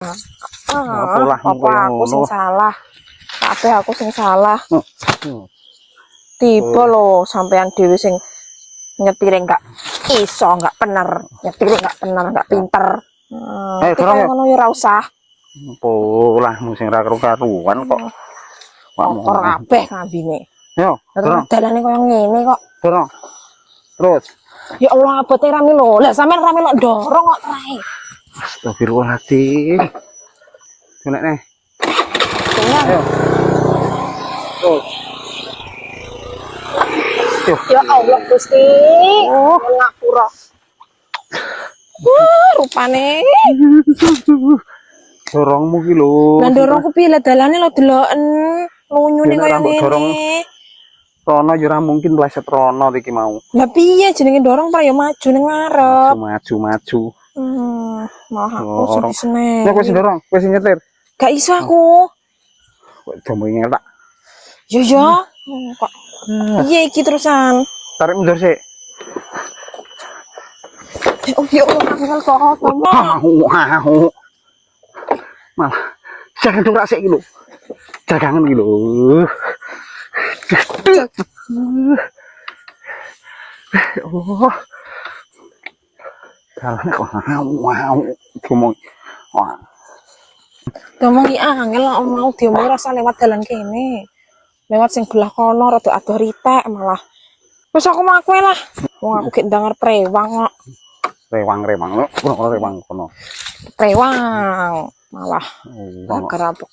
Apa aku sing salah? Kabeh aku sing salah. Tiba lho sampean dhewe sing nyetire enggak iso, enggak bener. Nyetire enggak bener, enggak pinter. Kaya ngono ya ora usah. Polah sing ra karuan kok. Kotor kabeh ngambine. Yo, terus dalane koyo ngene kok. Dorong. Terus. Ya Allah, abote rame lho. Lah sampean rame lho dorong kok trae. Astagfirullahaladzim. Golek nih. Ayo. Terus. Ya Allah Gusti. Ngapura. Rupane. Dorongmu ki lho. Lah dorongku piye lah dalane lho deloken. Lunyune koyo ngene. Rono ya ora mungkin mleset rono iki mau. Lah piye jenenge dorong pra ya maju ning ngarep. Maju. Malah aku sing seneng. Ya kowe sing dorong, kowe sing nyetir. Gak iso aku. Kok jomo ngel tak. Yo. Kok piye iki terusan? Tarik mundur sik. Oh ya Allah, kok malah jangan dorak sik iki lho. Jagangan iki lho. Oh. Dalane kok ngomong. Wah. Ngomongi angel mau diomongi rasa lewat dalan kene. Lewat sing belah kono rada adoh ritek malah. Wis aku maku lah. Wong aku gek ndangar prewang kok. Rewang lho, rewang kono. Prewang malah. Kerapok.